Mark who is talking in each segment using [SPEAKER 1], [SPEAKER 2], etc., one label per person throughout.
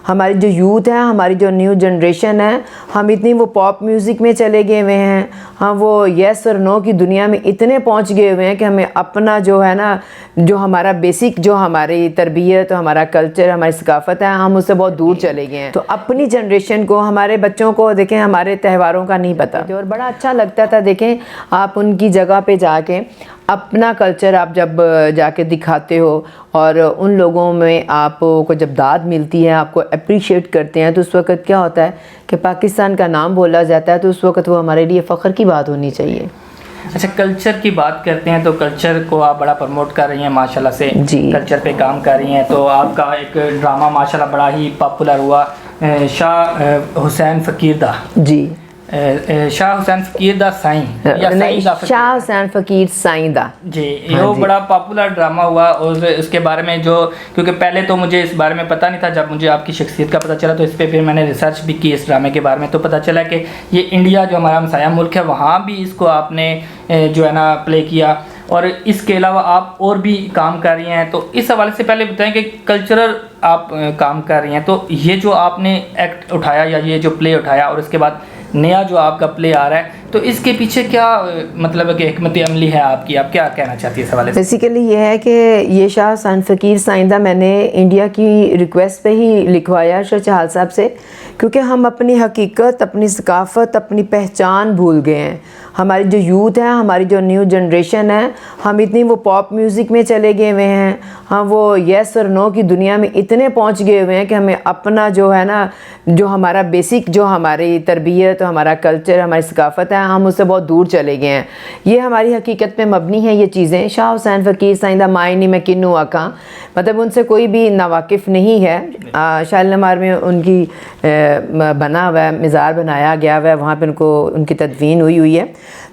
[SPEAKER 1] ہماری جو یوتھ ہے, ہماری جو نیو جنریشن ہے, ہم اتنی وہ پاپ میوزک میں چلے گئے ہوئے ہیں, ہم وہ یس اور نو کی دنیا میں اتنے پہنچ گئے ہوئے ہیں کہ ہمیں اپنا جو ہے نا, جو ہمارا بیسک جو ہماری تربیت, ہمارا کلچر, ہماری ثقافت ہے, ہم اس سے بہت دور چلے گئے ہیں. تو اپنی جنریشن کو, ہمارے بچوں کو دیکھیں ہمارے تہواروں کا نہیں پتہ, اور بڑا اچھا لگتا تھا. دیکھیں آپ ان کی جگہ پہ جا کے اپنا کلچر آپ جب جا کے دکھاتے ہو, اور ان لوگوں میں آپ کو جب داد ملتی ہے, آپ کو اپریشیٹ کرتے ہیں, تو اس وقت کیا ہوتا ہے کہ پاکستان کا نام بولا جاتا ہے, تو اس وقت وہ ہمارے لیے فخر کی بات ہونی چاہیے.
[SPEAKER 2] اچھا, کلچر کی بات کرتے ہیں تو کلچر کو آپ بڑا پروموٹ کر رہی ہیں ماشاءاللہ سے,
[SPEAKER 1] جی
[SPEAKER 2] کلچر پہ کام کر رہی ہیں. تو آپ کا ایک ڈرامہ ماشاءاللہ بڑا ہی پاپولر ہوا, شاہ حسین فقیر دا.
[SPEAKER 1] جی,
[SPEAKER 2] شاہ حسین فقیر دا سائیں یا سائیں دا,
[SPEAKER 1] شاہ حسین فقیر سائیں دا.
[SPEAKER 2] جی, یہ بڑا پاپولر ڈرامہ ہوا. اور اس کے بارے میں جو, کیونکہ پہلے تو مجھے اس بارے میں پتہ نہیں تھا, جب مجھے آپ کی شخصیت کا پتہ چلا تو اس پہ پھر میں نے ریسرچ بھی کی اس ڈرامے کے بارے میں, تو پتہ چلا کہ یہ انڈیا جو ہمارا ہمسایہ ملک ہے وہاں بھی اس کو آپ نے جو ہے نا پلے کیا, اور اس کے علاوہ آپ اور بھی کام کر رہی ہیں. تو اس حوالے سے پہلے بتائیں کہ کلچرل آپ کام کر رہی ہیں, تو یہ جو آپ نے ایکٹ اٹھایا یا یہ جو پلے اٹھایا, اور اس کے بعد نیا جو آپ کا پلے آ رہا ہے, تو اس کے پیچھے کیا مطلب ہے کہ حکمت عملی ہے آپ کی, آپ کیا کہنا چاہتی ہے اس حوالے سے؟
[SPEAKER 1] بیسیکلی یہ ہے کہ یہ شاہ حسین فقیر سائیں دا میں نے انڈیا کی ریکویسٹ پہ ہی لکھوایا شاہ چہال صاحب سے, کیونکہ ہم اپنی حقیقت, اپنی ثقافت, اپنی پہچان بھول گئے ہیں. ہماری جو یوتھ ہے, ہماری جو نیو جنریشن ہے, ہم اتنی وہ پاپ میوزک میں چلے گئے ہوئے ہیں, ہم وہ یس اور نو کی دنیا میں اتنے پہنچ گئے ہوئے ہیں کہ ہمیں اپنا جو ہے نا, جو ہمارا بیسک جو ہماری تربیت, ہمارا کلچر, ہماری ثقافت ہے, ہم اس سے بہت دور چلے گئے ہیں. یہ ہماری حقیقت پہ مبنی ہے یہ چیزیں. شاہ حسین فقیر سائیں دا مائنی میں کنو آکاں, مطلب ان سے کوئی بھی ناواقف نہیں ہے. شالمار میں ان کی بنا ہوا ہے, مزار بنایا گیا ہوا ہے, وہاں پہ ان کو ان کی تدفین ہوئی ہے.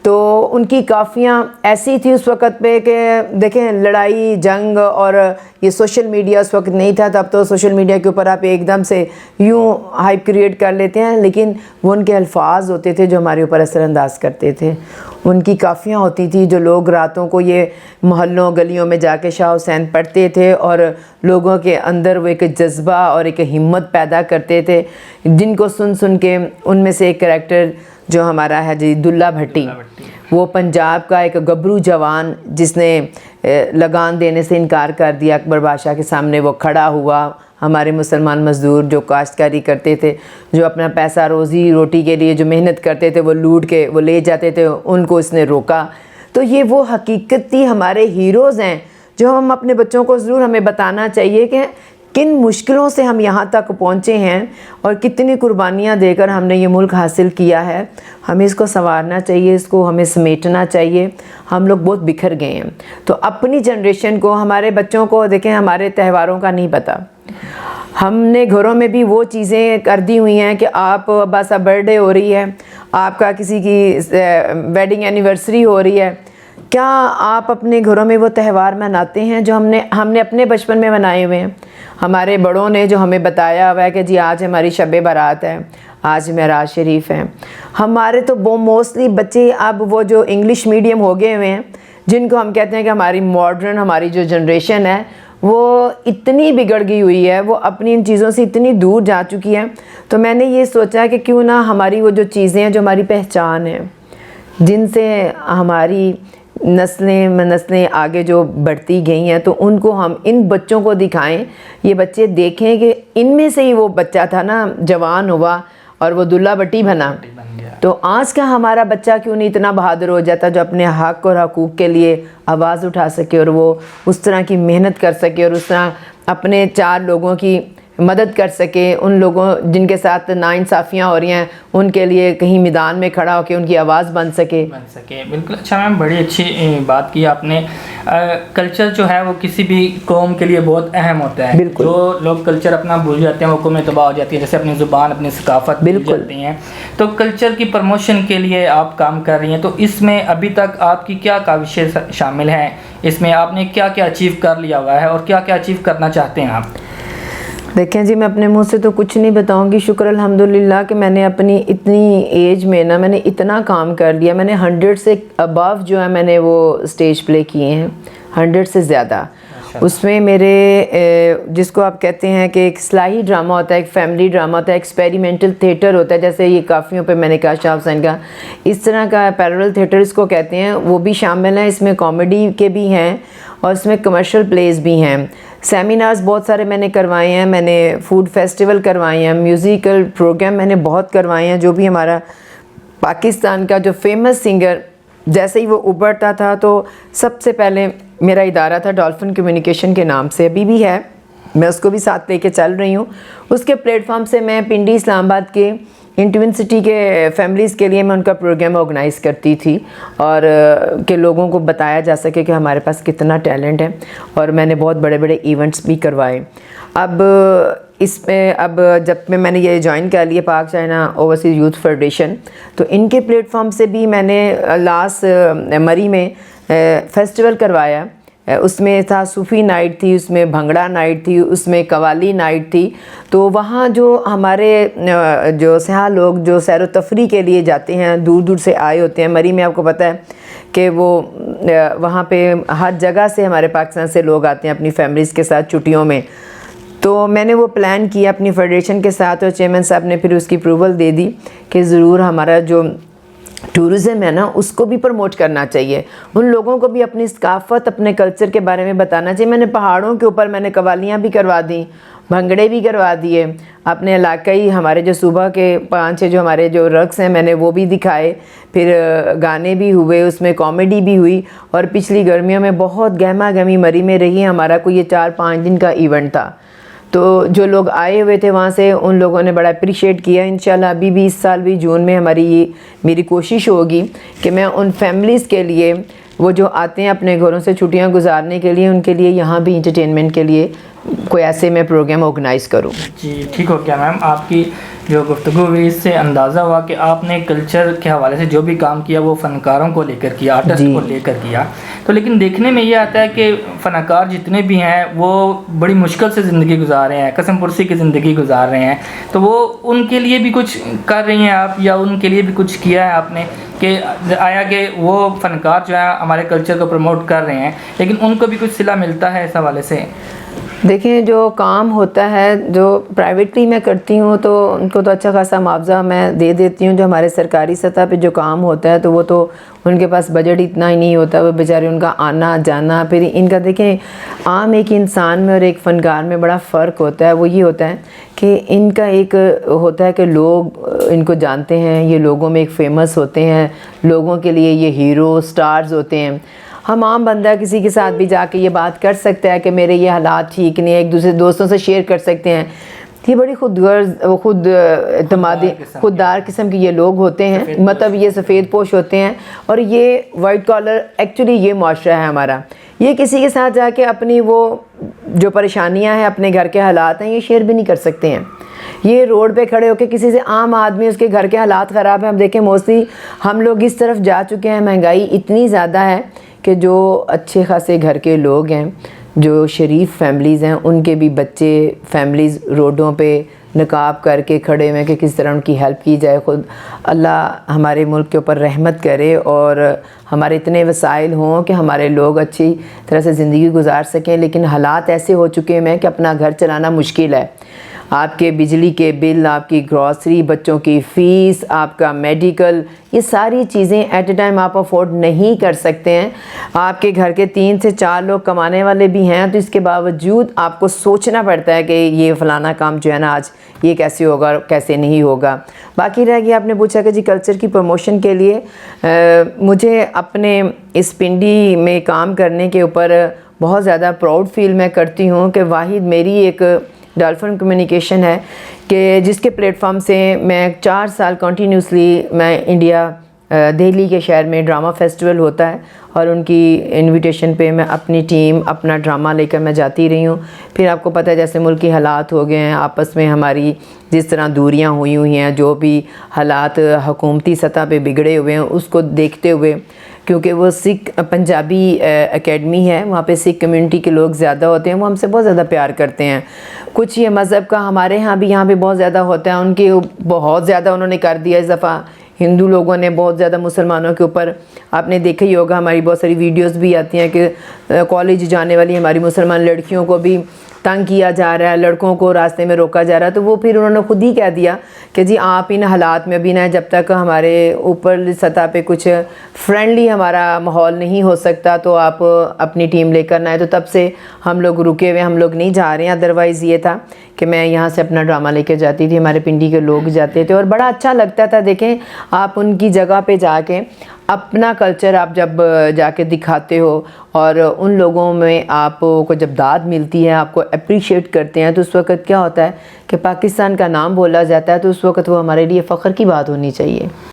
[SPEAKER 1] تو ان کی کافیاں ایسی تھی اس وقت پہ کہ دیکھیں لڑائی جنگ, اور یہ سوشل میڈیا اس وقت نہیں تھا. تب تو سوشل میڈیا کے اوپر آپ ایک دم سے یوں ہائپ کریٹ کر لیتے ہیں, لیکن وہ ان کے الفاظ ہوتے تھے جو ہمارے اوپر اثر انداز کرتے تھے. ان کی کافیاں ہوتی تھی جو لوگ راتوں کو یہ محلوں گلیوں میں جا کے شاہ حسین پڑھتے تھے, اور لوگوں کے اندر وہ ایک جذبہ اور ایک ہمت پیدا کرتے تھے, جن کو سن کے ان میں سے ایک کریکٹر جو ہمارا ہے جی دلہ بھٹی, وہ پنجاب کا ایک گبرو جوان جس نے لگان دینے سے انکار کر دیا اکبر بادشاہ کے سامنے, وہ کھڑا ہوا. ہمارے مسلمان مزدور جو کاشتکاری کرتے تھے, جو اپنا پیسہ روزی روٹی کے لیے جو محنت کرتے تھے, وہ لوٹ کے وہ لے جاتے تھے, ان کو اس نے روکا. تو یہ وہ حقیقتی ہمارے ہیروز ہیں جو ہم اپنے بچوں کو ضرور ہمیں بتانا چاہیے کہ کن مشکلوں سے ہم یہاں تک پہنچے ہیں, اور کتنی قربانیاں دے کر ہم نے یہ ملک حاصل کیا ہے. ہمیں اس کو سنوارنا چاہیے, اس کو ہمیں سمیٹنا چاہیے. ہم لوگ بہت بکھر گئے ہیں. تو اپنی جنریشن کو, ہمارے بچوں کو دیکھیں ہمارے تہواروں کا نہیں پتہ. ہم نے گھروں میں بھی وہ چیزیں کر دی ہوئی ہیں کہ آپ بس اب برتھ ڈے ہو رہی ہے, آپ کا کسی کی ویڈنگ اینیورسری ہو رہی ہے, کیا آپ اپنے گھروں میں وہ تہوار مناتے ہیں جو ہم نے اپنے بچپن میں منائے ہوئے ہیں؟ ہمارے بڑوں نے جو ہمیں بتایا ہوا ہے کہ جی آج ہماری شب برات ہے, آج معراج شریف ہے. ہمارے تو موسٹلی بچے اب وہ جو انگلش میڈیم ہو گئے ہوئے ہیں, جن کو ہم کہتے ہیں کہ ہماری ماڈرن, ہماری جو جنریشن ہے وہ اتنی بگڑ گئی ہوئی ہے, وہ اپنی ان چیزوں سے اتنی دور جا چکی ہے. تو میں نے یہ سوچا کہ کیوں نہ ہماری وہ جو چیزیں ہیں جو ہماری پہچان ہیں, جن سے ہماری نسلیں آگے جو بڑھتی گئی ہیں, تو ان کو ہم ان بچوں کو دکھائیں. یہ بچے دیکھیں کہ ان میں سے ہی وہ بچہ تھا نا, جوان ہوا اور وہ دلہ بھٹی بنا. تو آج کا ہمارا بچہ کیوں نہیں اتنا بہادر ہو جاتا جو اپنے حق اور حقوق کے لیے آواز اٹھا سکے, اور وہ اس طرح کی محنت کر سکے, اور اس طرح اپنے 4 لوگوں کی مدد کر سکے. ان لوگوں جن کے ساتھ ناانصافیاں ہو رہی ہیں, ان کے لیے کہیں میدان میں کھڑا ہو کے ان کی آواز بن سکے.
[SPEAKER 2] بالکل. اچھا میم, بڑی اچھی بات کی آپ نے. کلچر جو ہے وہ کسی بھی قوم کے لیے بہت اہم ہوتا ہے.
[SPEAKER 1] بالکل.
[SPEAKER 2] جو لوگ کلچر اپنا بھول جاتے ہیں وہ قومیں تباہ ہو جاتی ہے, جیسے اپنی زبان, اپنی ثقافت بھول جاتی ہیں. تو کلچر کی پروموشن کے لیے آپ کام کر رہی ہیں, تو اس میں ابھی تک آپ کی کیا کاوشیں شامل ہیں؟ اس میں آپ نے کیا کیا اچیو کر لیا ہوا ہے, اور کیا کیا اچیو کرنا چاہتے ہیں آپ؟
[SPEAKER 1] دیکھیں جی, میں اپنے منہ سے تو کچھ نہیں بتاؤں گی. شکر الحمدللہ کہ میں نے اپنی اتنی ایج میں نا, میں نے اتنا کام کر لیا. میں نے 100 سے ابو جو ہے میں نے وہ اسٹیج پلے کیے ہیں, 100 سے زیادہ. اس میں میرے جس کو آپ کہتے ہیں کہ ایک اصلاحی ڈرامہ ہوتا ہے، ایک فیملی ڈرامہ ہوتا ہے، ایکسپیریمنٹل تھیٹر ہوتا ہے، جیسے یہ کافیوں پہ میں نے کہا شاہ حسین کا، اس طرح کا پیرلل تھیٹر اس کو کہتے ہیں، وہ بھی شامل ہیں اس میں، کامیڈی کے بھی ہیں اور اس میں کمرشل پلیز بھی ہیں۔ سیمینارز بہت سارے میں نے کروائے ہیں، میں نے فوڈ فیسٹیول کروائے ہیں، میوزیکل پروگرام میں نے بہت کروائے ہیں۔ جو بھی ہمارا پاکستان کا جو فیمس سنگر جیسے ہی وہ ابھرتا تھا تو سب سے پہلے میرا ادارہ تھا ڈولفن کمیونیکیشن کے نام سے، ابھی بھی ہے، میں اس کو بھی ساتھ لے کے چل رہی ہوں۔ اس کے پلیٹ فارم سے میں پنڈی اسلام آباد کے انٹوین سٹی کے فیملیز کے لیے میں ان کا پروگرام آرگنائز کرتی تھی، اور کہ لوگوں کو بتایا جا سکے کہ ہمارے پاس کتنا ٹیلنٹ ہے، اور میں نے بہت بڑے بڑے ایونٹس بھی کروائے۔ اب اس میں جب میں نے یہ جوائن کر لیا پاک چائنا اوورسیز یوتھ فیڈریشن، تو ان کے پلیٹ فارم سے بھی میں نے لاسٹ مری میں فیسٹیول کروایا۔ اس میں تھا صوفی نائٹ تھی، اس میں بھنگڑا نائٹ تھی، اس میں قوالی نائٹ تھی۔ تو وہاں جو ہمارے جو سیاح لوگ جو سیر و تفریح کے لیے جاتے ہیں، دور دور سے آئے ہوتے ہیں، مری میں آپ کو پتہ ہے کہ وہ وہاں پہ ہر جگہ سے ہمارے پاکستان سے لوگ آتے ہیں اپنی فیملیز کے ساتھ چھٹیوں میں۔ تو میں نے وہ پلان کیا اپنی فیڈریشن کے ساتھ، اور چیئرمین صاحب نے پھر اس کی اپروول دے دی کہ ضرور ہمارا جو ٹورزم ہے نا اس کو بھی پروموٹ کرنا چاہیے، ان لوگوں کو بھی اپنی ثقافت اپنے کلچر کے بارے میں بتانا چاہیے۔ میں نے پہاڑوں کے اوپر میں نے قوالیاں بھی کروا دیں، بھنگڑے بھی کروا دیے، اپنے علاقائی ہمارے جو صوبہ کے 5-6 جو ہمارے جو رقص ہیں میں نے وہ بھی دکھائے، پھر گانے بھی ہوئے، اس میں کامیڈی بھی ہوئی۔ اور پچھلی گرمیوں میں بہت گہما گہمی مری میں رہی، ہمارا کوئی یہ 4-5 دن کا ایونٹ تھا۔ تو جو لوگ آئے ہوئے تھے وہاں سے ان لوگوں نے بڑا اپریشیٹ کیا۔ انشاءاللہ ابھی بھی اس سال بھی جون میں میری کوشش ہوگی کہ میں ان فیملیز کے لیے، وہ جو آتے ہیں اپنے گھروں سے چھٹیاں گزارنے کے لیے، ان کے لیے یہاں بھی انٹرٹینمنٹ کے لیے کوئی ایسے میں پروگرام آرگنائز کروں۔
[SPEAKER 2] جی ٹھیک ہو گیا میم، آپ کی جو گفتگو ہوئی اس سے اندازہ ہوا کہ آپ نے کلچر کے حوالے سے جو بھی کام کیا وہ فنکاروں کو لے کر کیا، آرٹسٹ کو لے کر کیا۔ تو لیکن دیکھنے میں یہ آتا ہے کہ فنکار جتنے بھی ہیں وہ بڑی مشکل سے زندگی گزار رہے ہیں، قسم پرسی کی زندگی گزار رہے ہیں، تو وہ ان کے لیے بھی کچھ کر رہی ہیں آپ، یا ان کے لیے بھی کچھ کیا ہے آپ نے کہ آیا کہ وہ فنکار جو ہے ہمارے کلچر کو پروموٹ کر رہے ہیں لیکن ان کو بھی کچھ صلہ ملتا ہے اس حوالے سے؟
[SPEAKER 1] دیکھیں جو کام ہوتا ہے جو پرائیویٹلی میں کرتی ہوں تو ان کو تو اچھا خاصا معاوضہ میں دے دیتی ہوں۔ جو ہمارے سرکاری سطح پہ جو کام ہوتا ہے تو وہ تو ان کے پاس بجٹ اتنا ہی نہیں ہوتا، وہ بیچارے ان کا آنا جانا، پھر ان کا دیکھیں عام ایک انسان میں اور ایک فنکار میں بڑا فرق ہوتا ہے۔ وہ یہ ہوتا ہے کہ ان کا ایک ہوتا ہے کہ لوگ ان کو جانتے ہیں، یہ لوگوں میں ایک فیمس ہوتے ہیں، لوگوں کے لیے یہ ہیرو سٹارز ہوتے ہیں۔ ہم عام بندہ کسی کے ساتھ بھی جا کے یہ بات کر سکتا ہے کہ میرے یہ حالات ٹھیک نہیں ہے، ایک دوسرے دوستوں سے شیئر کر سیکھتے ہیں۔ یہ بڑی خود اعتمادی خوددار قسم کے یہ لوگ ہوتے ہیں، مطلب یہ سفید پوش ہوتے ہیں، اور یہ وائٹ کالر ایکچولی یہ معاشرہ ہے ہمارا۔ یہ کسی کے ساتھ جا کے اپنی وہ جو پریشانیاں ہیں، اپنے گھر کے حالات ہیں، یہ شیئر بھی نہیں کر سکتے ہیں۔ یہ روڈ پہ کھڑے ہو کے کسی سے عام آدمی اس کے گھر کے حالات خراب ہیں، ہم دیکھیں موسٹلی ہم لوگ اس طرف جا چکے ہیں، مہنگائی اتنی زیادہ ہے کہ جو اچھے خاصے گھر کے لوگ ہیں، جو شریف فیملیز ہیں، ان کے بھی بچے فیملیز روڈوں پہ نقاب کر کے کھڑے ہوئے کہ کس طرح ان کی ہیلپ کی جائے۔ خود اللہ ہمارے ملک کے اوپر رحمت کرے اور ہمارے اتنے وسائل ہوں کہ ہمارے لوگ اچھی طرح سے زندگی گزار سکیں، لیکن حالات ایسے ہو چکے ہیں کہ اپنا گھر چلانا مشکل ہے۔ آپ کے بجلی کے بل، آپ کی گروسری، بچوں کی فیس، آپ کا میڈیکل، یہ ساری چیزیں ایٹ اے ٹائم آپ افورڈ نہیں کر سکتے ہیں۔ آپ کے گھر کے 3 سے 4 لوگ کمانے والے بھی ہیں، تو اس کے باوجود آپ کو سوچنا پڑتا ہے کہ یہ فلانا کام جو ہے نا آج یہ کیسے ہوگا کیسے نہیں ہوگا۔ باقی رہ گیا آپ نے پوچھا کہ جی کلچر کی پروموشن کے لیے مجھے اپنے اس پنڈی میں کام کرنے کے اوپر بہت زیادہ پراؤڈ فیل میں کرتی ہوں کہ واحد میری ایک ڈولفن کمیونیکیشن ہے کہ جس کے پلیٹ فارم سے میں 4 سال کنٹینیوسلی میں انڈیا دہلی کے شہر میں ڈرامہ فیسٹیول ہوتا ہے اور ان کی انویٹیشن پہ میں اپنی ٹیم اپنا ڈرامہ لے کر میں جاتی رہی ہوں۔ پھر آپ کو پتہ ہے جیسے ملکی حالات ہو گئے ہیں، آپس میں ہماری جس طرح دوریاں ہوئی ہیں، جو بھی حالات حکومتی سطح پہ بگڑے ہوئے ہیں اس کو دیکھتے ہوئے، کیونکہ وہ سکھ پنجابی اکیڈمی ہے، وہاں پہ سکھ کمیونٹی کے لوگ زیادہ ہوتے ہیں، وہ ہم سے بہت زیادہ پیار کرتے ہیں۔ کچھ یہ مذہب کا ہمارے ہاں بھی یہاں پہ بہت زیادہ ہوتا ہے، ان کے بہت زیادہ انہوں نے کر دیا اس دفعہ۔ ہندو لوگوں نے بہت زیادہ مسلمانوں کے اوپر، آپ نے دیکھا ہی ہوگا، ہماری بہت ساری ویڈیوز بھی آتی ہیں کہ کالج جانے والی ہماری مسلمان لڑکیوں کو بھی تنگ کیا جا رہا ہے، لڑکوں کو راستے میں روکا جا رہا ہے، تو وہ پھر انہوں نے خود ہی کہہ دیا کہ جی آپ ان حالات میں بھی نہ، جب تک ہمارے اوپر سطح پہ کچھ فرینڈلی ہمارا ماحول نہیں ہو سکتا تو آپ اپنی ٹیم لے کر نہ آئے۔ تو تب سے ہم لوگ رکے ہوئے، ہم لوگ نہیں جا رہے ہیں۔ ادروائز یہ تھا کہ میں یہاں سے اپنا ڈرامہ لے کے جاتی تھی، ہمارے پنڈی کے لوگ جاتے تھے اور بڑا اچھا لگتا تھا۔ دیکھیں آپ ان کی جگہ پہ جا کے اپنا کلچر آپ جب جا کے دکھاتے ہو اور ان لوگوں میں آپ کو جب داد ملتی ہے، آپ کو اپریشیٹ کرتے ہیں، تو اس وقت کیا ہوتا ہے کہ پاکستان کا نام بولا جاتا ہے، تو اس وقت وہ ہمارے لیے فخر کی بات ہونی چاہیے۔